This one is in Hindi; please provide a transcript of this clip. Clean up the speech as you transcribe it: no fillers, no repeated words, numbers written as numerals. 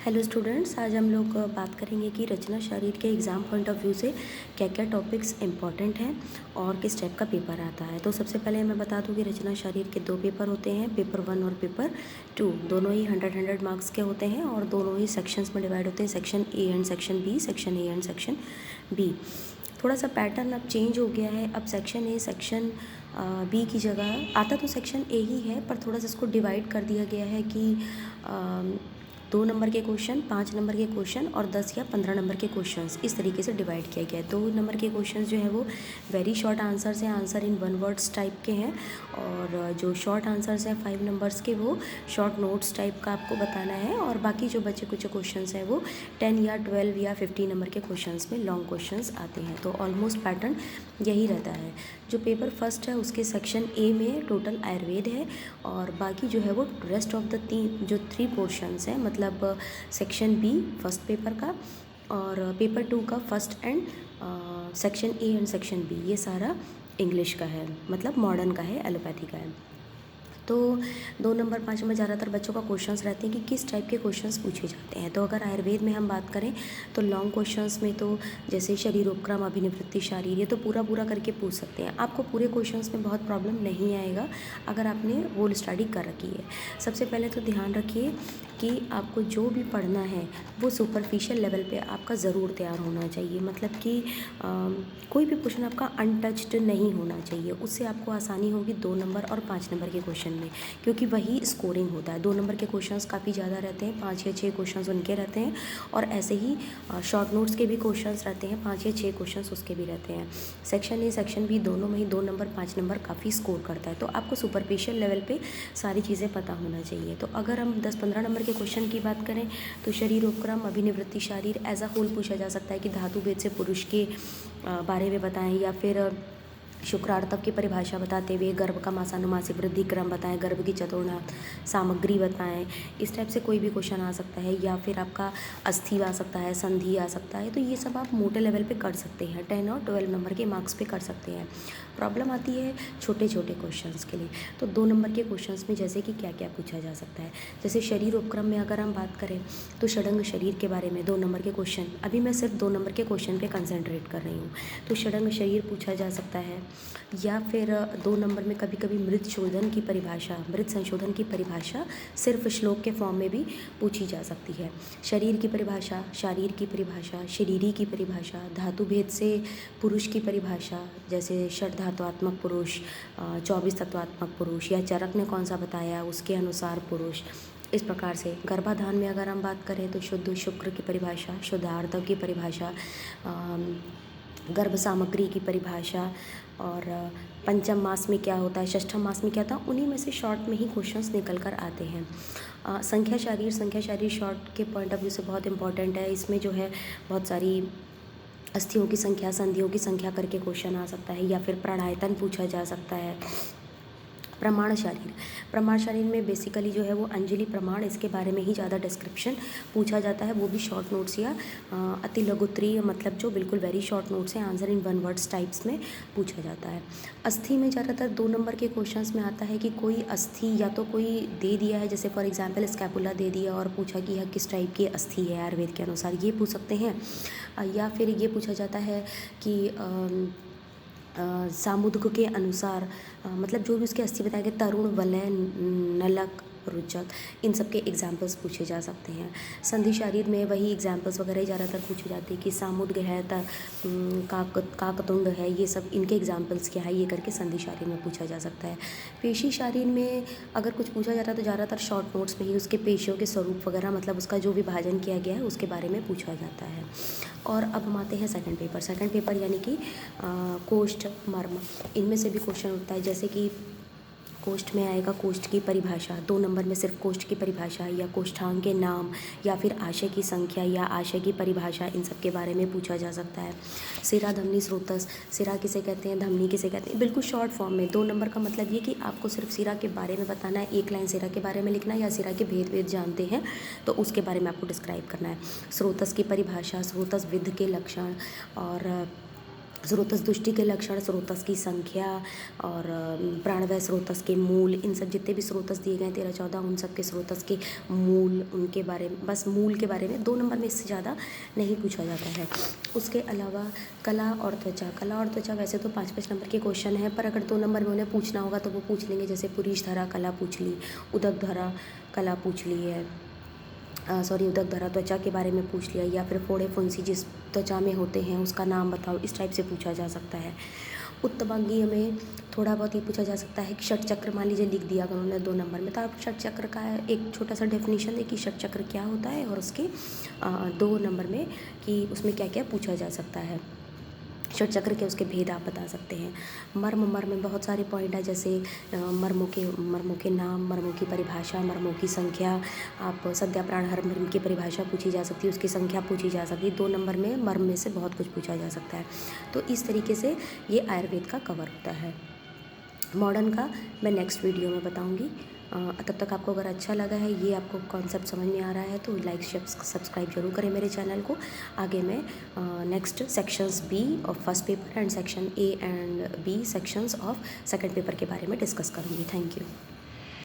हेलो स्टूडेंट्स, आज हम लोग बात करेंगे कि रचना शरीर के एग्ज़ाम पॉइंट ऑफ व्यू से क्या क्या टॉपिक्स इम्पॉर्टेंट हैं और किस टाइप का पेपर आता है। तो सबसे पहले मैं बता दूं कि रचना शरीर के दो पेपर होते हैं, पेपर 1 और पेपर 2। दोनों ही 100 मार्क्स के होते हैं और दोनों ही सेक्शंस में डिवाइड होते हैं, section A and section B, section A and section B. थोड़ा सा पैटर्न अब चेंज हो गया है। अब सेक्शन ए सेक्शन बी की जगह आता तो सेक्शन ए ही है, पर थोड़ा सा इसको डिवाइड कर दिया गया है कि 2 नंबर के क्वेश्चन, 5 नंबर के क्वेश्चन और 10 या 15 नंबर के क्वेश्चंस, इस तरीके से डिवाइड किया गया है। 2 नंबर के क्वेश्चंस जो है वो वेरी शॉर्ट आंसर्स हैं, आंसर इन 1 वर्ड्स टाइप के हैं, और जो शॉर्ट आंसर्स हैं 5 नंबर्स के वो शॉर्ट नोट्स टाइप का आपको बताना है, और बाकी जो बचे कुछ क्वेश्चंस हैं वो 10 या 12 या 15 नंबर के क्वेश्चंस में लॉन्ग क्वेश्चंस आते हैं। तो ऑलमोस्ट पैटर्न यही रहता है। जो पेपर फर्स्ट है उसके सेक्शन ए में टोटल आयुर्वेद है, और बाकी जो है वो रेस्ट ऑफ द 3 पोर्शंस हैं, मतलब सेक्शन बी फर्स्ट पेपर का और पेपर 2 का first and section A and section B, ये सारा इंग्लिश का है, मतलब मॉडर्न का है, एलोपैथी का है। तो 2 नंबर 5 में ज़्यादातर बच्चों का क्वेश्चंस रहते हैं कि किस टाइप के क्वेश्चंस पूछे जाते हैं। तो अगर आयुर्वेद में हम बात करें तो लॉन्ग क्वेश्चंस में तो जैसे शरीरोपक्रम, अभिनिवृत्ति, शारीर, ये तो पूरा करके पूछ सकते हैं। आपको पूरे क्वेश्चंस में बहुत प्रॉब्लम नहीं आएगा अगर आपने होल स्टडी कर रखी है। सबसे पहले तो ध्यान रखिए कि आपको जो भी पढ़ना है वो सुपरफिशियल लेवल पे आपका ज़रूर तैयार होना चाहिए, मतलब कि कोई भी क्वेश्चन आपका अनटच्ड नहीं होना चाहिए। उससे आपको आसानी होगी 2 नंबर और 5 नंबर के क्वेश्चन में, क्योंकि वही स्कोरिंग होता है। 2 नंबर के क्वेश्चंस काफ़ी ज़्यादा रहते हैं, 5 या 6 क्वेश्चंस उनके रहते हैं, और ऐसे ही शॉर्ट नोट्स के भी क्वेश्चंस रहते हैं, 5 या 6 क्वेश्चंस उसके भी रहते हैं। सेक्शन ए सेक्शन बी दोनों में ही 2 नंबर 5 नंबर काफ़ी स्कोर करता है। तो आपको सुपरफिशियल लेवल पे सारी चीज़ें पता होना चाहिए। तो अगर हम 10-15 नंबर के क्वेश्चन की बात करें तो शरीर उपक्रम, अभिनिवृत्ति, शारीर एज अ होल पूछा जा सकता है कि धातु भेद से पुरुष के बारे में बताएं, या फिर शुक्रार्तव की परिभाषा बताते हुए गर्भ का मासानुमासिक वृद्धि क्रम बताएं, गर्भ की चतुर्णार्थ सामग्री बताएं। इस टाइप से कोई भी क्वेश्चन आ सकता है, या फिर आपका अस्थि आ सकता है, संधि आ सकता है। तो ये सब आप मोटे लेवल पे कर सकते हैं, 10 और 12 नंबर के मार्क्स पे कर सकते हैं। प्रॉब्लम आती है छोटे छोटे क्वेश्चंस के लिए। तो 2 नंबर के क्वेश्चंस में जैसे कि क्या क्या पूछा जा सकता है, जैसे शरीर उपक्रम में अगर हम बात करें तो षडंग शरीर के बारे में 2 नंबर के क्वेश्चन, अभी मैं सिर्फ 2 नंबर के क्वेश्चन पे कंसंट्रेट कर रही हूँ। तो षडंग शरीर पूछा जा सकता है, या फिर 2 नंबर में कभी कभी मृत शोधन की परिभाषा, मृत संशोधन की परिभाषा सिर्फ श्लोक के फॉर्म में भी पूछी जा सकती है। शरीर की परिभाषा, शारीर की परिभाषा, शरीरी की परिभाषा, धातु भेद से पुरुष की परिभाषा, जैसे षड धातुआत्मक पुरुष, 24 तत्वात्मक पुरुष, या चरक ने कौन सा बताया उसके अनुसार पुरुष। इस प्रकार से गर्भाधान में अगर हम बात करें तो शुद्ध शुक्र की परिभाषा, शुद्ध आर्तव की परिभाषा, गर्भ सामग्री की परिभाषा, और पंचम मास में क्या होता है, षष्ठम मास में क्या था, उन्हीं में से शॉर्ट में ही क्वेश्चंस निकल कर आते हैं। संख्या शारीर शॉर्ट के पॉइंट ऑफ व्यू से बहुत इंपॉर्टेंट है। इसमें जो है बहुत सारी अस्थियों की संख्या, संधियों की संख्या करके क्वेश्चन आ सकता है, या फिर प्राणायतन पूछा जा सकता है। प्रमाण शरीर में बेसिकली जो है वो अंजलि प्रमाण, इसके बारे में ही ज़्यादा डिस्क्रिप्शन पूछा जाता है, वो भी शॉर्ट नोट्स या अति लघुत्तरीय, मतलब जो बिल्कुल वेरी शॉर्ट नोट्स हैं, आंसर इन 1 वर्ड्स टाइप्स में पूछा जाता है। अस्थि में ज़्यादातर 2 नंबर के क्वेश्चंस में आता है कि कोई अस्थि या तो कोई दे दिया है, जैसे फॉर एग्जांपल स्कैपुला दे दिया और पूछा कि यह किस टाइप की अस्थि है आयुर्वेद के अनुसार, ये पूछ सकते हैं। या फिर ये पूछा जाता है कि सामुद्रिक के अनुसार, मतलब जो भी उसके अस्थि बताए गए, तरुण, वलय, नलक, रुचक, इन सब के एग्जाम्पल्स पूछे जा सकते हैं। संधि शरीर में वही एग्जाम्पल्स वगैरह ज़्यादातर पूछे जाते हैं कि सामुद्र है, काकतुंड है, ये सब इनके एग्जाम्पल्स क्या है, ये करके संधि शरीर में पूछा जा सकता है। पेशी शरीर में अगर कुछ पूछा जाता है तो ज़्यादातर शॉर्ट नोट्स में ही उसके पेशियों के स्वरूप वगैरह, मतलब उसका जो विभाजन किया गया है उसके बारे में पूछा जाता है। और अब हम आते हैं सेकंड पेपर यानी कि कोष्ठ, मर्म, इनमें से भी क्वेश्चन होता है। जैसे कि कोष्ठ में आएगा कोष्ठ की परिभाषा, 2 नंबर में सिर्फ कोष्ठ की परिभाषा, या कोष्ठांग के नाम, या फिर आशय की संख्या या आशय की परिभाषा, इन सब के बारे में पूछा जा सकता है। सिरा, धमनी, स्रोतस, सिरा किसे कहते हैं, धमनी किसे कहते हैं, बिल्कुल शॉर्ट फॉर्म में। 2 नंबर का मतलब ये कि आपको सिर्फ सिरा के बारे में बताना है, 1 लाइन सिरा के बारे में लिखना है, या सिरा के भेद जानते हैं तो उसके बारे में आपको डिस्क्राइब करना है। स्रोतस की परिभाषा, स्रोतस विध के लक्षण, और स्रोतस दृष्टि के लक्षण, स्रोतस की संख्या और प्राणवाय स्रोतस के मूल, इन सब जितने भी स्रोतस दिए गए हैं 13-14, उन सब के स्रोतस के मूल, उनके बारे में, बस मूल के बारे में 2 नंबर में, इससे ज़्यादा नहीं पूछा जाता है। उसके अलावा कला और त्वचा, कला और त्वचा वैसे तो 5-5 नंबर के क्वेश्चन है, पर अगर 2 नंबर में उन्हें पूछना होगा तो वो पूछ लेंगे, जैसे पुरीष धरा कला पूछ ली, उदक धरा कला पूछ ली है, उदक धरा त्वचा के बारे में पूछ लिया, या फिर फोड़े फुंसी जिस त्वचा में होते हैं उसका नाम बताओ, इस टाइप से पूछा जा सकता है। उत्तमांगीय में थोड़ा बहुत ये पूछा जा सकता है कि षट चक्र मान लीजिए लिख दिया अगर उन्होंने 2 नंबर में, तो आप षट चक्र का एक छोटा सा डेफिनेशन है कि षट चक्र क्या होता है, और उसके 2 नंबर में कि उसमें क्या क्या पूछा जा सकता है। षट चक्र के उसके भेद आप बता सकते हैं। मर्म में बहुत सारे पॉइंट है, जैसे मर्मों के नाम, मर्मों की परिभाषा, मर्मों की संख्या, आप सद्या प्राणहर मर्म की परिभाषा पूछी जा सकती है, उसकी संख्या पूछी जा सकती है। 2 नंबर में मर्म में से बहुत कुछ पूछा जा सकता है। तो इस तरीके से ये आयुर्वेद का कवर होता है। मॉडर्न का मैं नेक्स्ट वीडियो में बताऊंगी। तब तक आपको अगर अच्छा लगा है, ये आपको कॉन्सेप्ट समझ में आ रहा है, तो लाइक सब्सक्राइब जरूर करें मेरे चैनल को। आगे मैं next sections B of first paper and section A and B sections of second paper के बारे में डिस्कस करूँगी। Thank you.